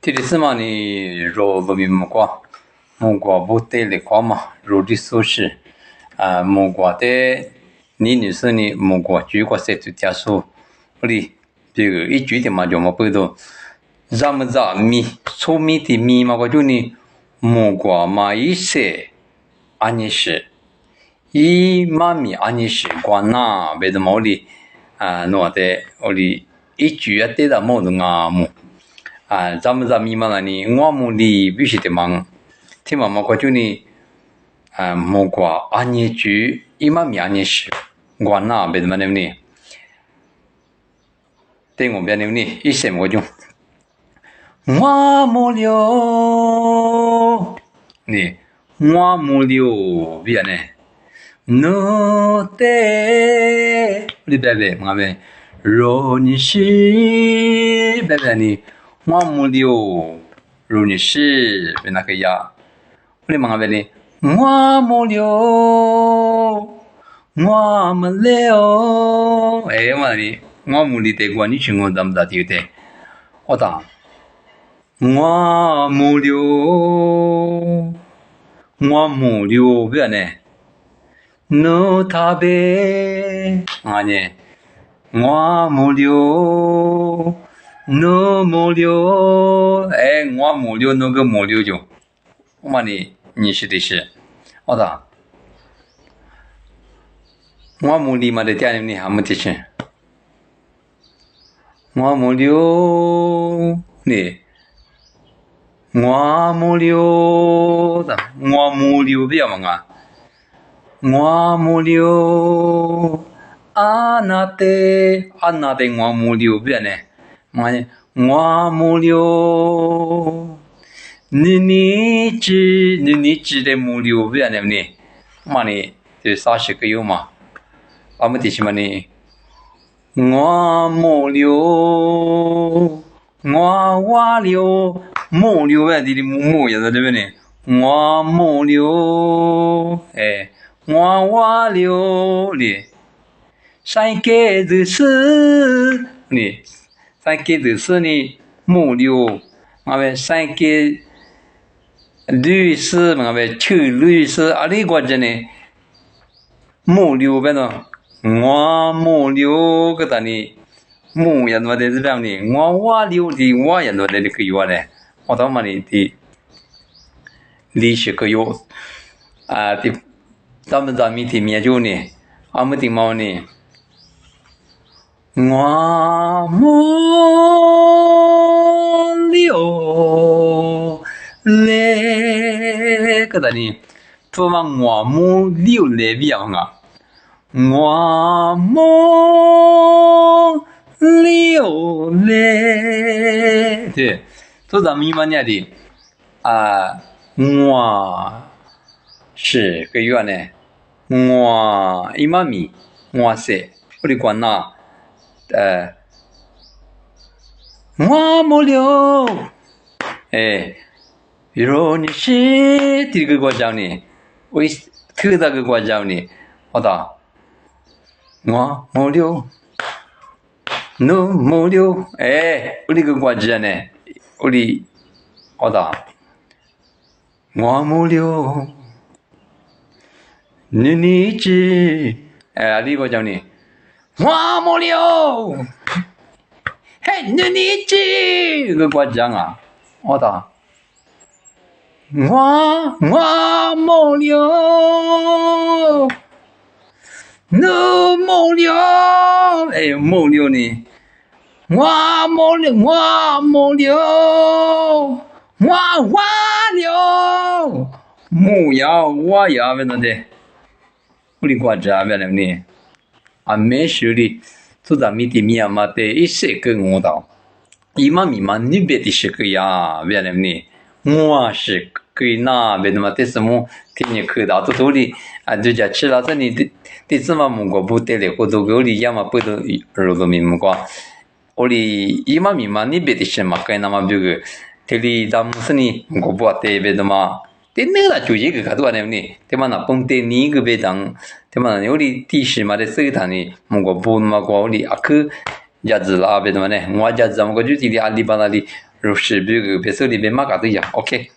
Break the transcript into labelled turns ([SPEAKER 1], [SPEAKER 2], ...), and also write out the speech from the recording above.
[SPEAKER 1] Tirisima ni ro lomi mugwa bote le kwa ma ro di soshi mugwa te ni女生ni mugwa ju kwa se tu tia so li 这个一举点嘛就嘛不都咱们这米粗米的米嘛个就你mugwa ma一些安尼是一妈咪安尼是关那别的毛里诺的我里一举啊得到毛的啊木咱们这米嘛那里我们里必须得忙听妈妈个就你mugwa安尼举一妈咪安尼是关那别的嘛那里对我边那里一些我就我没了你我没了别呢no te你别别嘛别若你是别别你我没了若你是别那个呀你嘛别你我没了我没了哎嘛你我没里得过你去我咱们咋丢的我当我没了我没了别呢no tabe 아니我没了 no 没了哎我没了那个没了就我嘛你是的是我当我没里嘛的家里你还没得去我没了你我没了的我没了别嘛啊我没了啊那得我没了别呢我没了你知的没了别呢你嘛你就30个有嘛我们这些嘛你我没了我忘了没了呗的没也在这边呢我没了哎我忘了你三个字是你三个字是你没了我们三个律师我们邱律师啊里国家呢没了呗呢我没了个的呢没也那的这边呢我忘了的我也那的可以话呢我他妈的历史可有的咱们咱们的面就呢俺们的猫呢我没了嘞个的呢不嘛我没了嘞别嘛我没了嘞对这咱们嘛念的我是个月呢我一妈咪我是我的管那我没了哎比如你是这个国家呢我特大个国家呢好的我没了 no 没了哎我这个国家呢我的好的我没了你知哎这个叫你我没了嘿你知这个国家啊好的我没了 no 没了哎没了呢我没了我没了我忘了没有我也没那的我的国家没那呢没手里就咱们的面嘛的一些个我到一嘛米嘛你别的是个呀没那呢我是给那别的嘛这什么听你看到都里就讲吃了这里的这么么个不得了或者我里要么不都肉都明么个我里一嘛米嘛你别的是嘛该那么这个这里咱们是呢我不得别的嘛的那个就一个都那呢对嘛那碰的你个别当对嘛我里地势嘛的这个呢我不嘛我里啊去家子啦别的嘛呢我家子我就这里阿里巴巴里如是别个别手里边嘛噶子样，OK。